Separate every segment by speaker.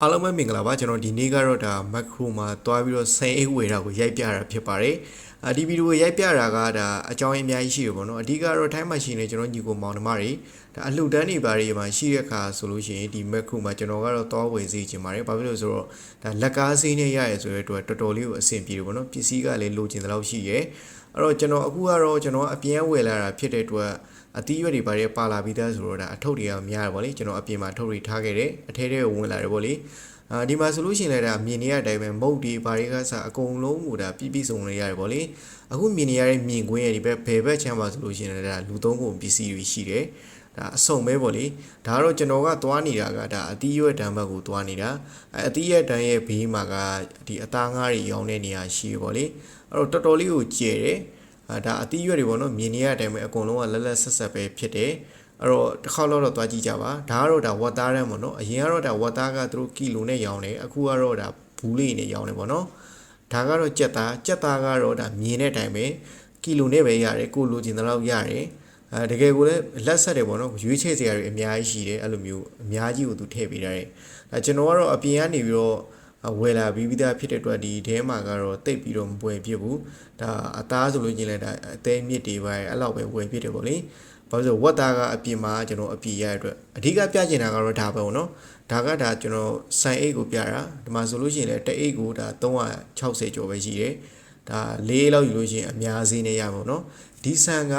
Speaker 1: အားလုံးပဲမင်္ဂလာပါကျွန်တော်ဒီနေ့ကတော့ဒါ macro မှာတွားပြီးတော့ဆန်အိတ်ဝယ်တာကိုရိုက်ပြတာဖြစ်ပါတယ်ဒီဗီဒီယိုရိုက်ပြတာကဒါအကြောင်းအများကြီးရှိရပေါ့နော်အဓိကတော့ထိုင်းမှာရှိနေကျွန်တော်ညီကိုမောင်နှမတွေဒါအလှူဒန်းနေပါတွေမှာရှိတဲ့အခါဆိုလို့ရှိရင်ဒီ macro မှာကျွန်တော်ကတော့တွားဝယ်စီချင်ပါတယ်ဘာဖြစ်လို့ဆိုတော့ဒါလက်ကားစီးနဲ့ရရဲဆိုတဲ့အတွက်တော်တော်လေးကိုအဆင်ပြေတယ်ပေါ့နော်ပစ္စည်းကလည်းလိုချင်တဲ့လောက်ရှိရဲအဲ့တော့ကျွန်တော်အခုကတော့ကျွန်တော်အပြင်ဝယ်လာတာဖြစ်တဲ့အတွက်အသီးရွက်တွေပါပါလာပြီးသားဆိုတော့ဒါအထုပ်တွေကများတယ်ပေါ့လေကျွန်တော်အပြင်မှာထုတ်တွေထားခဲ့တယ်အထဲထဲကိုဝင်လာတယ်ပေါ့လေဒီမှာဆိုလို့ရှိရင်လည်းဒါမြင်နေရတဲ့အတိုင်းပဲမုတ်ဒီဘာတွေကစအကုန်လုံးကိုဒါပြစုံနေရတယ်ပေါ့လေအခုမြင်နေရတဲ့မြင်ကွင်းရဲ့ဒီဘက်ဘယ်ဘက်ချမ်းပါဆိုလို့ရှိရင်လည်းဒါလူသုံးကုန်ပစ္စည်းတွေရှိတယ်ဒါအစုံပဲပေါ့လေဒါကတော့ကျွန်တော်ကသွားနေတာကဒါအသီးရွက်တန်းဘက်ကိုသွားနေတာအသီးရွက်တန်းရဲ့ဘေးမှာကဒီအသားငါးတွေရောင်းတဲ့နေရာရှိတယ်ပေါ့လေအဲ့တော့တော်တော်လေးကိုကျဲတယ်ဒါအသီးရွက်တွေပေါ့နော်မြင်နေရတဲ့အတိုင်းပဲအကုန်လုံးကလက်လက်ဆက်ဆက်ပဲဖြစ်တယ်အဲ့တော့တစ်ခေါက်တော့သွားကြည့်ကြပါဒါကတော့ဒါဝတ်သားတန်းပေါ့နော်အရင်ကတော့ဒါဝတ်သားကသူတို့ကီလိုနဲ့ရောင်းတယ်အခုကတော့ဒါဘူးလေးနဲ့ရောင်းတယ်ပေါ့နော်ဒါကတော့ကြက်သားကတော့ဒါမြင်တဲ့အတိုင်းပဲကီလိုနဲ့ပဲရတယ်ကိုလိုချင်တဲ့လောက်ရတယ်တကယ်ကိုလည်းလက်ဆက်တယ်ပေါ့နော်ရွေးချယ်စရာတွေအများကြီးရှိတယ်အဲ့လိုမျိုးအများကြီးကိုသူထည့်ပေးရတယ်ဒါကျွန်တော်ကတော့အပြင်ကနေပြီးတော့ဝယ်လာပြီးသားဖြစ်တဲ့အတွက်ဒီထဲမှာကတော့တိတ်ပြီးတော့မပွဲဖြစ်ဘူးဒါအသားဆိုလို့ချင်းလည်းဒါအသေးမြစ်တွေပဲအဲ့လောက်ပဲဝယ်ဖြစ်တယ်ပေါ့လေဘာလို့ဆိုဝတ်သားကအပြင်မှာကျွန်တော်အပြည့်ရတဲ့အတွက်အဓိကပြချင်တာကတော့ဒါပဲပေါ့နော်ဒါကဒါကျွန်တော်ဆန်အိတ်ကိုပြတာဒီမှာဆိုလို့ရှိရင်လည်းတအိတ်ကိုဒါ360ကျော်ပဲရှိတယ်ဒါလေးလောက်ယူလို့ရှိရင်အများစင်းနဲ့ရပါတော့နော်ဒီဆန်က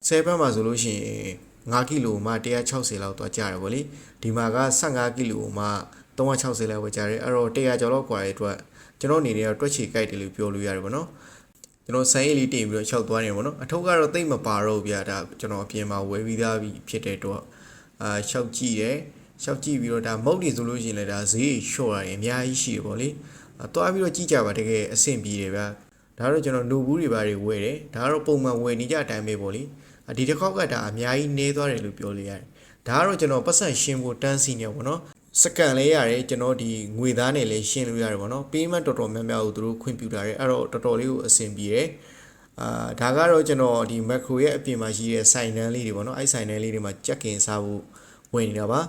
Speaker 1: 10ဘတ်မှာဆိုလို့ရှိရင်5ကီလိုမှ160လောက်သွားကြတယ်ပေါ့လေဒီမှာက15ကီလိုမှ360လောက်ပဲကြတယ်အဲ့တော့100ကျော်လောက်กว่าရဲ့အတွက်ကျွန်တော်အနေနဲ့တော့တွက်ချေကြိုက်တယ်လို့ပြောလို့ရတယ်ပေါ့နော်ကျွန်တော်ဆိုင်လေးတင်ပြီးတော့လျှောက်သွားနေပါတော့အထုပ်ကတော့တိတ်မပါတော့ဗျာဒါကျွန်တော်အပြင်မှာဝယ်ပြီးသားပြီဖြစ်တဲ့တော့လျှောက်ကြည့်တယ်လျှောက်ကြည့်ပြီးတော့ဒါမုတ်တွေဆိုလို့ရှိရင်လည်းဒါဈေးလျှော့ရတယ်အများကြီးရှိတယ်ပေါ့လေသွားပြီးတော့ကြည့်ကြပါတကယ်အဆင်ပြေတယ်ဗျာဒါတော့ကျွန်တော်နိုဘူးတွေပါတွေဝယ်တယ်ဒါကတော့ပုံမှန်ဝယ်နေကြအတိုင်းပဲပေါ့လေဒီတစ်ခေါက်ကဒါအများကြီးနေသွားတယ်လို့ပြောလို့ရတယ်ဒါကတော့ကျွန်တော်ပတ်စံရှင်းဖို့တန်းစီနေပါတော့စကန်လေးရတယ်ကျွန်တော်ဒီငွေသားနဲ့လည်းရှင်းလို့ရတယ်ပေါ့နော်ပေးမှတော်တော်များများကိုသူတို့ခွင့်ပြုတာတယ်အဲ့တော့တော်တော်လေးကိုအဆင်ပြေတယ်ဒါကတော့ကျွန်တော်ဒီ macro ရဲ့အပြင်မှာရှိတဲ့ဆိုင်တန်းလေးတွေပေါ့နော်အဲ့ဆိုင်တန်းလေးတွေမှာကြက်ကင်စားဖို့ဝင်နေတာပါ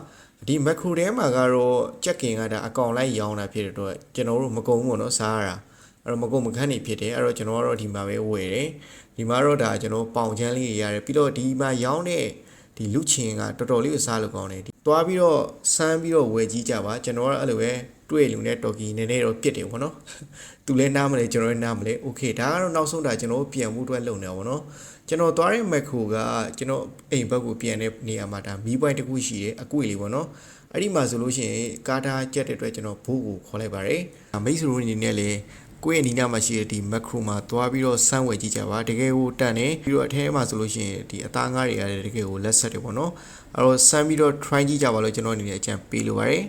Speaker 1: ဒီ macro ထဲမှာကတော့ကြက်ကင်ကဒါအကောင်လိုက်ရောင်းတာဖြစ်တဲ့အတွက်ကျွန်တော်တို့မကုန်ဘူးပေါ့နော်စားရတာအဲ့တော့မကုန်မခန်းနေဖြစ်တယ်အဲ့တော့ကျွန်တော်ကတော့ဒီမှာပဲဝယ်တယ်ဒီမှာတော့ဒါကျွန်တော်ပေါင်ချမ်းလေးတွေရတယ်ပြီးတော့ဒီမှာရောင်းတဲ့ဒီလူချင်းကတော်တော်လေးကိုစားလို့ကောင်းတယ်သွားပြီးတော့စမ်းပြီးတော့ဝယ်ကြည့်ကြပါကျွန်တော်ကအဲ့လိုပဲတွေ့လူနဲ့တော်ကီနည်းနည်းတော့ပြစ်တယ်ပေါ့နော်သူလည်းနားမလဲကျွန်တော်လည်းနားမလဲโอเคဒါကတော့နောက်ဆုံးတာကျွန်တော်ပြန်မှုအတွက်လုံနေပါတော့ကျွန်တော်သွားတဲ့ macro ကကျွန်တော်အိမ်ဘက်ကိုပြန်တဲ့နေရာမှာဒါမီးပွိုင်းတစ်ခုရှိတယ်အကွေလေးပေါ့နော်အဲ့ဒီမှာဆိုလို့ရှိရင်ကားထားကြက်တဲ့အတွက်ကျွန်တော်ဘိုးကိုခေါ်လိုက်ပါတယ်မိတ်ဆွေတို့အနေနဲ့လည်းကိုယ့်ရဲ့နီးနားမှာရှိတဲ့ဒီ macro မှာသွားပြီးတော့စမ်းဝယ်ကြည့်ကြပါတကယ်ကိုတန်တယ်ပြီးတော့အထဲမှာဆိုလို့ရှိရင်ဒီအသားငါးတွေကလည်းတကယ်ကိုလက်ဆက်တယ်ပေါ့နော်အဲ့တော့စမ်းပြီးတော့ try ကြည့်ကြပါလို့ကျွန်တော်အနေနဲ့အကြံပေးလိုပါတယ်